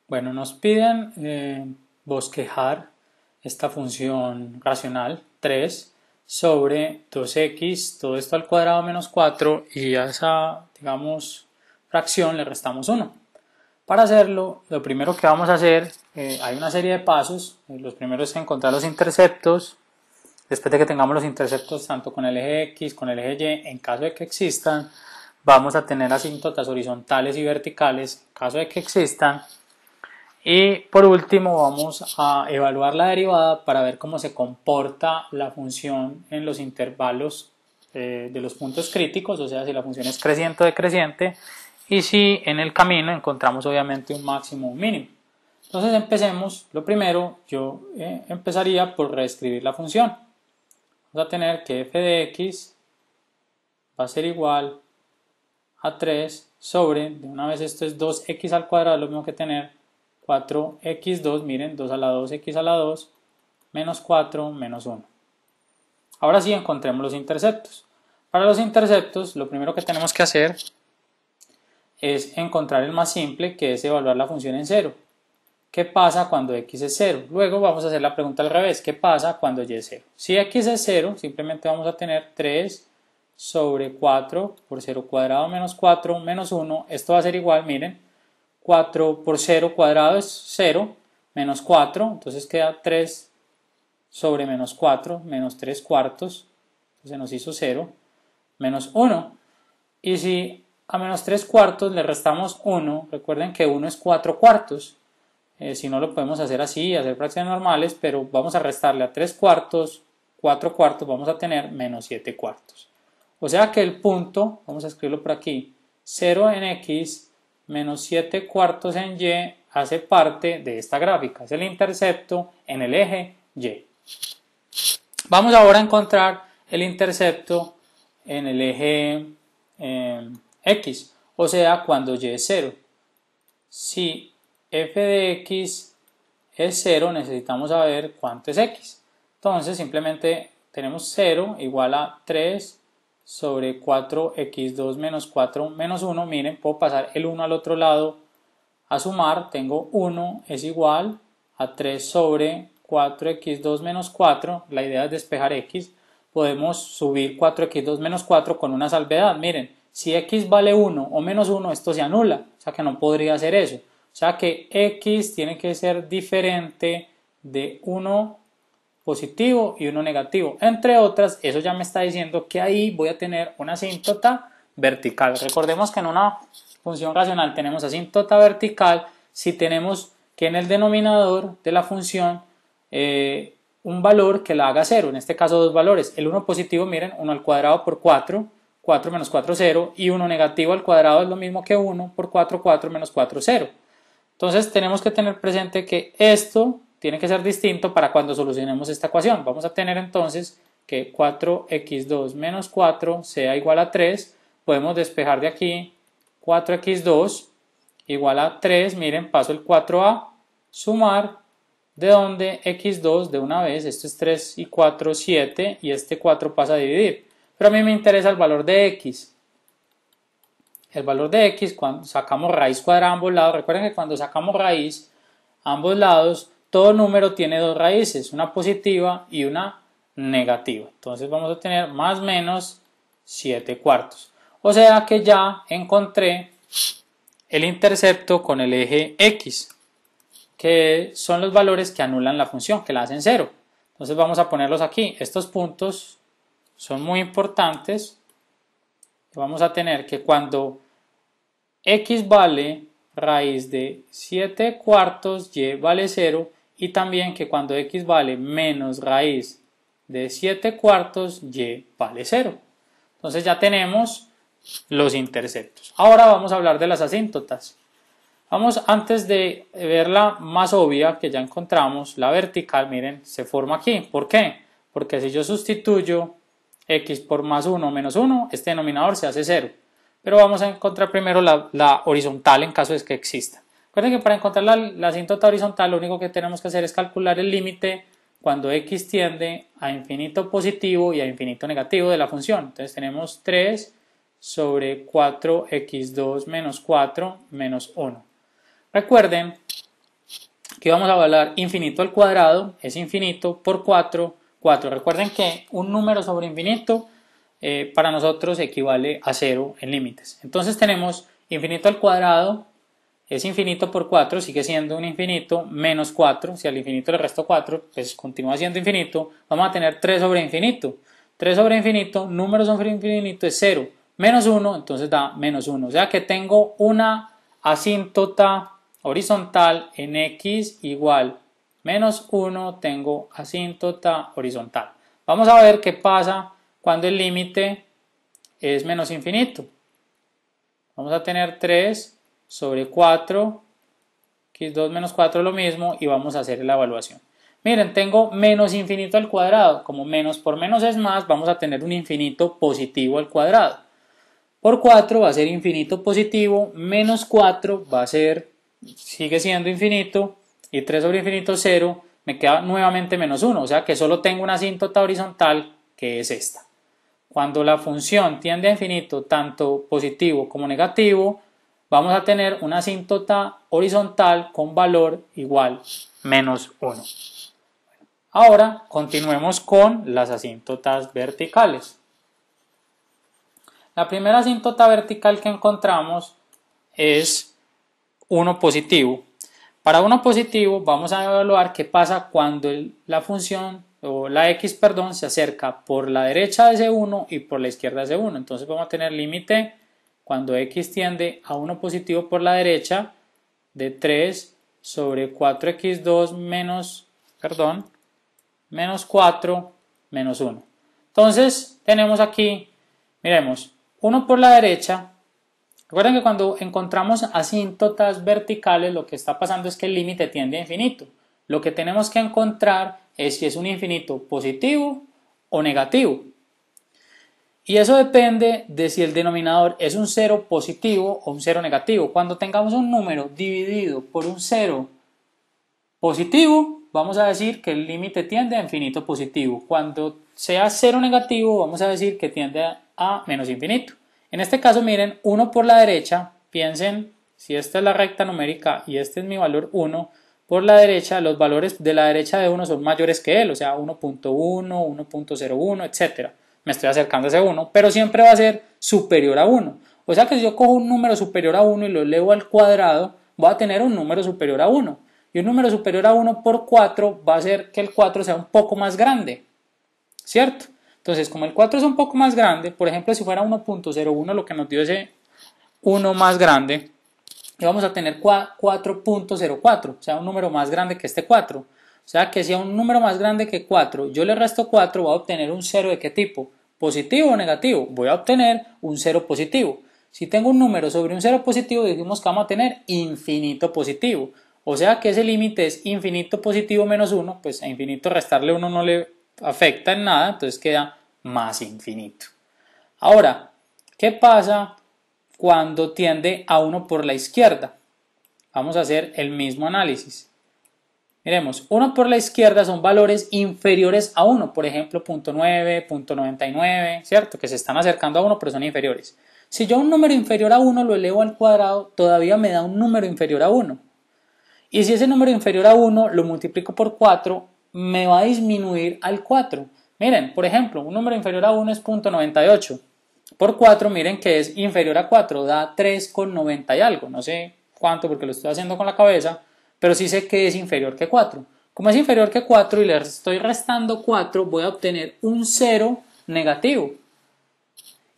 Bueno, nos piden bosquejar esta función racional 3 sobre 2x, todo esto al cuadrado menos 4 y a esa, digamos, fracción le restamos 1. Para hacerlo, lo primero que vamos a hacer, hay una serie de pasos. Los primeros es encontrar los interceptos. Después de que tengamos los interceptos tanto con el eje X, con el eje Y, en caso de que existan, vamos a tener asíntotas horizontales y verticales, en caso de que existan. Y por último vamos a evaluar la derivada para ver cómo se comporta la función en los intervalos de los puntos críticos, o sea, si la función es creciente o decreciente, y si en el camino encontramos obviamente un máximo o un mínimo. Entonces empecemos, lo primero yo empezaría por reescribir la función. Vamos a tener que f de x va a ser igual a 3 sobre, de una vez esto es 2x al cuadrado, lo mismo que tener 4x2, miren, 2 a la 2, x a la 2, menos 4, menos 1. Ahora sí encontremos los interceptos. Para los interceptos, lo primero que tenemos que hacer es encontrar el más simple, que es evaluar la función en 0. ¿Qué pasa cuando x es 0? Luego vamos a hacer la pregunta al revés, ¿qué pasa cuando y es 0? Si x es 0, simplemente vamos a tener 3 sobre 4 por 0 cuadrado menos 4 menos 1. Esto va a ser igual, miren, 4 por 0 cuadrado es 0, menos 4, entonces queda 3 sobre menos 4, menos 3 cuartos, entonces nos hizo 0, menos 1. Y si a menos 3 cuartos le restamos 1, recuerden que 1 es 4 cuartos, si no lo podemos hacer así, hacer fracciones normales, pero vamos a restarle a 3 cuartos, 4 cuartos, vamos a tener menos 7 cuartos. O sea que el punto, vamos a escribirlo por aquí, 0 en x menos 7 cuartos en y hace parte de esta gráfica, es el intercepto en el eje y. Vamos ahora a encontrar el intercepto en el eje x, o sea cuando y es 0. Si f de x es 0, necesitamos saber cuánto es x. Entonces simplemente tenemos 0 igual a 3 sobre 4x2 menos 4 menos 1. Miren, puedo pasar el 1 al otro lado a sumar. Tengo 1 es igual a 3 sobre 4x2 menos 4. La idea es despejar x. Podemos subir 4x2 menos 4 con una salvedad. Miren, si x vale 1 o menos 1, esto se anula. O sea que no podría ser eso. O sea que x tiene que ser diferente de 1 positivo y 1 negativo. Entre otras, eso ya me está diciendo que ahí voy a tener una asíntota vertical. Recordemos que en una función racional tenemos asíntota vertical si tenemos que en el denominador de la función un valor que la haga 0, en este caso dos valores. El 1 positivo, miren, 1 al cuadrado por 4, 4 menos 4, 0, y 1 negativo al cuadrado es lo mismo que 1 por 4, 4 menos 4, 0. Entonces tenemos que tener presente que esto tiene que ser distinto para cuando solucionemos esta ecuación. Vamos a tener entonces que 4x2 menos 4 sea igual a 3. Podemos despejar de aquí 4x2 igual a 3. Miren, paso el 4 a sumar, de donde x2 de una vez, esto es 3 y 4, 7, y este 4 pasa a dividir. Pero a mí me interesa el valor de x. El valor de x, cuando sacamos raíz cuadrada a ambos lados, recuerden que cuando sacamos raíz a ambos lados, todo número tiene dos raíces, una positiva y una negativa. Entonces vamos a tener más o menos 7 cuartos. O sea que ya encontré el intercepto con el eje x, que son los valores que anulan la función, que la hacen 0. Entonces vamos a ponerlos aquí. Estos puntos son muy importantes. Vamos a tener que cuando x vale raíz de 7 cuartos, y vale 0, y también que cuando x vale menos raíz de 7 cuartos, y vale 0. Entonces ya tenemos los interceptos. Ahora vamos a hablar de las asíntotas. Vamos, antes de ver la más obvia que ya encontramos, la vertical, miren, se forma aquí. ¿Por qué? Porque si yo sustituyo x por más 1 menos 1, este denominador se hace 0. Pero vamos a encontrar primero la horizontal en caso de que exista. Recuerden que para encontrar la asíntota horizontal lo único que tenemos que hacer es calcular el límite cuando x tiende a infinito positivo y a infinito negativo de la función. Entonces tenemos 3 sobre 4x2 menos 4 menos 1. Recuerden Aquí vamos a evaluar infinito al cuadrado, es infinito por 4, 4. Recuerden que un número sobre infinito para nosotros equivale a 0 en límites. Entonces tenemos infinito al cuadrado, es infinito por 4, sigue siendo un infinito, menos 4, si al infinito le resto 4, pues continúa siendo infinito. Vamos a tener 3 sobre infinito. 3 sobre infinito, número sobre infinito es 0. Menos 1, entonces da menos 1. O sea que tengo una asíntota horizontal en x igual menos 1, tengo asíntota horizontal. Vamos a ver qué pasa cuando el límite es menos infinito. Vamos a tener 3 sobre 4, x2 menos 4 es lo mismo y vamos a hacer la evaluación. Miren, tengo menos infinito al cuadrado, como menos por menos es más, vamos a tener un infinito positivo al cuadrado. Por 4 va a ser infinito positivo, menos 4 va a ser, sigue siendo infinito, y 3 sobre infinito 0, me queda nuevamente menos 1, o sea que solo tengo una asíntota horizontal que es esta. Cuando la función tiende a infinito, tanto positivo como negativo, vamos a tener una asíntota horizontal con valor igual menos 1. Ahora continuemos con las asíntotas verticales. La primera asíntota vertical que encontramos es 1 positivo. Para 1 positivo vamos a evaluar qué pasa cuando la función o la x, perdón, se acerca por la derecha de ese 1 y por la izquierda de ese 1. Entonces vamos a tener límite cuando x tiende a 1 positivo por la derecha de 3 sobre 4x2 menos 4 menos 1. Entonces tenemos aquí, miremos, 1 por la derecha. Recuerden que cuando encontramos asíntotas verticales lo que está pasando es que el límite tiende a infinito. Lo que tenemos que encontrar es si es un infinito positivo o negativo. Y eso depende de si el denominador es un 0 positivo o un 0 negativo. Cuando tengamos un número dividido por un 0 positivo, vamos a decir que el límite tiende a infinito positivo. Cuando sea 0 negativo, vamos a decir que tiende a menos infinito. En este caso, miren, 1 por la derecha, piensen, si esta es la recta numérica y este es mi valor 1, por la derecha, los valores de la derecha de 1 son mayores que él, o sea, 1.1, 1.01, etc. Me estoy acercando a ese 1, pero siempre va a ser superior a 1. O sea que si yo cojo un número superior a 1 y lo elevo al cuadrado, voy a tener un número superior a 1. Y un número superior a 1 por 4 va a hacer que el 4 sea un poco más grande, ¿cierto? Entonces, como el 4 es un poco más grande, por ejemplo, si fuera 1.01, lo que nos dio ese 1 más grande, vamos a tener 4.04, o sea, un número más grande que este 4. O sea, que si a un número más grande que 4 yo le resto 4, voy a obtener un 0 ¿de qué tipo? ¿Positivo o negativo? Voy a obtener un 0 positivo. Si tengo un número sobre un 0 positivo, decimos que vamos a tener infinito positivo. O sea que ese límite es infinito positivo menos 1, pues a infinito restarle 1 no le afecta en nada, entonces queda más infinito. Ahora, ¿qué pasa cuando tiende a 1 por la izquierda? Vamos a hacer el mismo análisis. Miremos, 1 por la izquierda son valores inferiores a 1, por ejemplo, 0.9, 0.99, ¿cierto? Que se están acercando a 1, pero son inferiores. Si yo un número inferior a 1 lo elevo al cuadrado, todavía me da un número inferior a 1. Y si ese número inferior a 1 lo multiplico por 4, me va a disminuir al 4. Miren, por ejemplo, un número inferior a 1 es 0.98. Por 4, miren que es inferior a 4, da 3,90 y algo. No sé cuánto porque lo estoy haciendo con la cabeza, pero sí sé que es inferior que 4. Como es inferior que 4 y le estoy restando 4, voy a obtener un 0 negativo.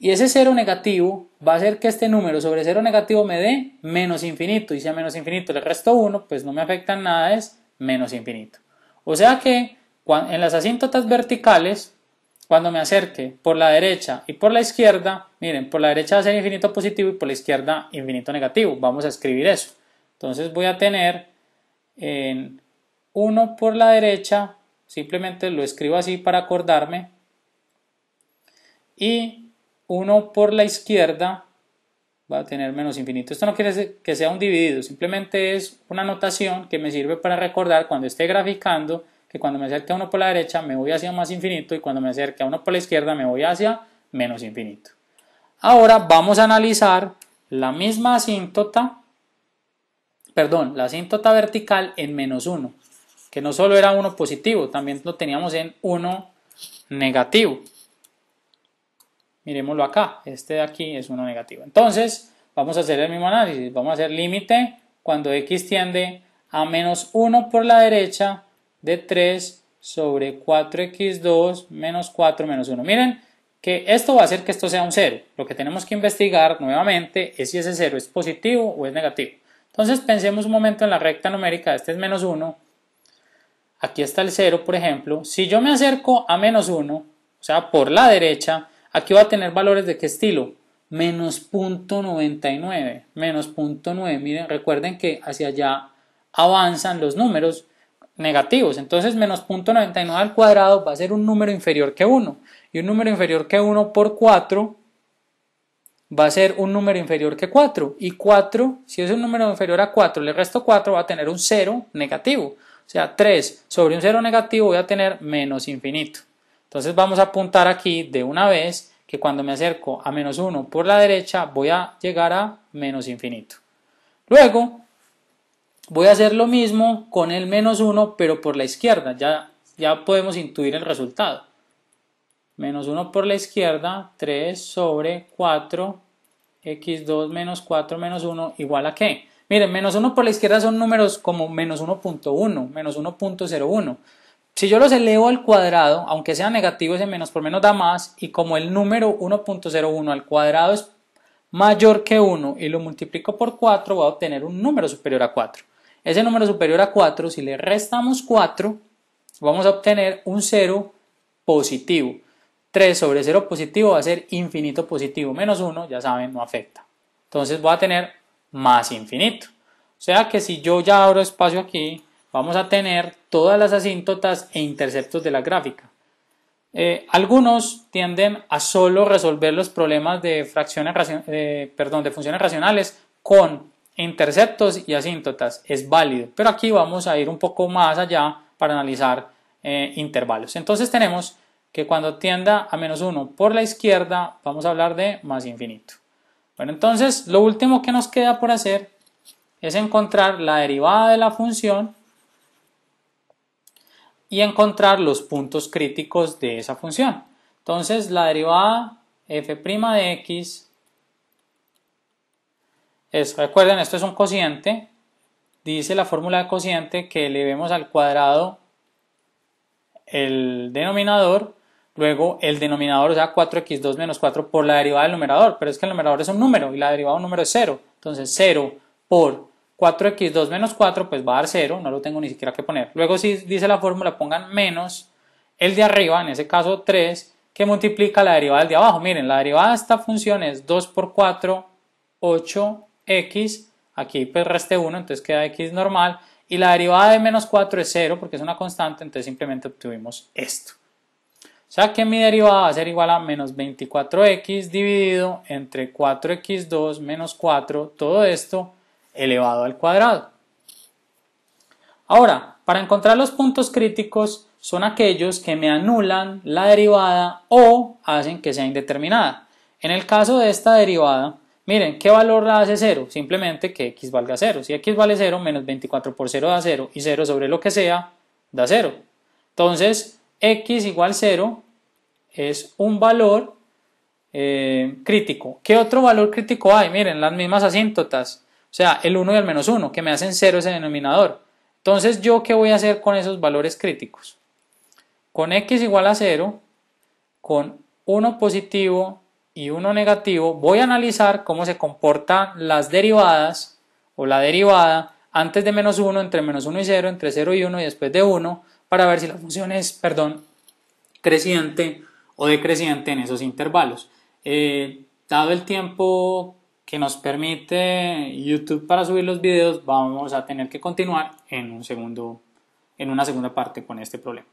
Y ese 0 negativo va a hacer que este número sobre 0 negativo me dé menos infinito. Y si a menos infinito le resto 1, pues no me afecta en nada, es menos infinito. O sea que en las asíntotas verticales, cuando me acerque por la derecha y por la izquierda, miren, por la derecha va a ser infinito positivo y por la izquierda infinito negativo. Vamos a escribir eso. Entonces voy a tener en 1 por la derecha, simplemente lo escribo así para acordarme, y 1 por la izquierda va a tener menos infinito. Esto no quiere decir que sea un dividido, simplemente es una notación que me sirve para recordar cuando esté graficando que cuando me acerque a 1 por la derecha me voy hacia más infinito y cuando me acerque a 1 por la izquierda me voy hacia menos infinito. Ahora vamos a analizar la misma asíntota perdón, la asíntota vertical en menos 1, que no solo era 1 positivo, también lo teníamos en 1 negativo. Miremoslo acá, este de aquí es 1 negativo. Entonces, vamos a hacer el mismo análisis. Vamos a hacer límite cuando x tiende a menos 1 por la derecha de 3 sobre 4x2 menos 4 menos 1. Miren que esto va a hacer que esto sea un 0. Lo que tenemos que investigar nuevamente es si ese 0 es positivo o es negativo. Entonces, pensemos un momento en la recta numérica. Este es menos 1. Aquí está el 0, por ejemplo. Si yo me acerco a menos 1, o sea, por la derecha, aquí va a tener valores de qué estilo, menos 0.99, menos 0.9, miren, recuerden que hacia allá avanzan los números negativos, entonces menos 0.99 al cuadrado va a ser un número inferior que 1, y un número inferior que 1 por 4 va a ser un número inferior que 4, y 4, si es un número inferior a 4, le resto 4, va a tener un 0 negativo, o sea, 3 sobre un 0 negativo voy a tener menos infinito. Entonces vamos a apuntar aquí de una vez que cuando me acerco a menos 1 por la derecha voy a llegar a menos infinito. Luego voy a hacer lo mismo con el menos 1 pero por la izquierda, ya podemos intuir el resultado. Menos 1 por la izquierda, 3 sobre 4 x2 menos 4 menos 1 igual a ¿qué? Miren, menos 1 por la izquierda son números como menos 1.1, menos 1.01. Si yo los elevo al cuadrado, aunque sea negativo, ese menos por menos da más, y como el número 1.01 al cuadrado es mayor que 1 y lo multiplico por 4, voy a obtener un número superior a 4. Ese número superior a 4, si le restamos 4, vamos a obtener un 0 positivo. 3 sobre 0 positivo va a ser infinito positivo, menos 1, ya saben, no afecta. Entonces voy a tener más infinito. O sea que si yo ya abro espacio aquí, vamos a tener todas las asíntotas e interceptos de la gráfica. Algunos tienden a solo resolver los problemas de funciones racionales con interceptos y asíntotas. Es válido, pero aquí vamos a ir un poco más allá para analizar intervalos. Entonces tenemos que cuando tienda a menos 1 por la izquierda, vamos a hablar de más infinito. Bueno, entonces lo último que nos queda por hacer es encontrar la derivada de la función y encontrar los puntos críticos de esa función. Entonces la derivada f' de x es, recuerden, esto es un cociente, dice la fórmula de cociente que elevemos al cuadrado el denominador, luego el denominador, o sea 4x2 menos 4 por la derivada del numerador, pero es que el numerador es un número y la derivada de un número es 0, entonces 0 por 4x2 menos 4 pues va a dar 0, no lo tengo ni siquiera que poner. Luego si dice la fórmula pongan menos el de arriba, en ese caso 3, que multiplica la derivada del de abajo. Miren, la derivada de esta función es 2 por 4, 8x, aquí pues reste 1, entonces queda x normal, y la derivada de menos 4 es 0 porque es una constante, entonces simplemente obtuvimos esto. O sea que mi derivada va a ser igual a menos 24x dividido entre 4x2 menos 4, todo esto elevado al cuadrado. Ahora, para encontrar los puntos críticos son aquellos que me anulan la derivada o hacen que sea indeterminada. En el caso de esta derivada, miren, ¿qué valor la hace 0? Simplemente que x valga 0. Si x vale 0, menos 24 por 0 da 0 y 0 sobre lo que sea da 0. Entonces, x igual 0 es un valor crítico. ¿Qué otro valor crítico hay? Miren, las mismas asíntotas. O sea, el 1 y el menos 1, que me hacen 0 ese denominador. Entonces, ¿yo qué voy a hacer con esos valores críticos? Con x igual a 0, con 1 positivo y 1 negativo, voy a analizar cómo se comportan las derivadas o la derivada antes de menos 1, entre menos 1 y 0, entre 0 y 1 y después de 1, para ver si la función es, creciente o decreciente en esos intervalos. Dado el tiempo que nos permite YouTube para subir los videos, vamos a tener que continuar en una segunda parte con este problema.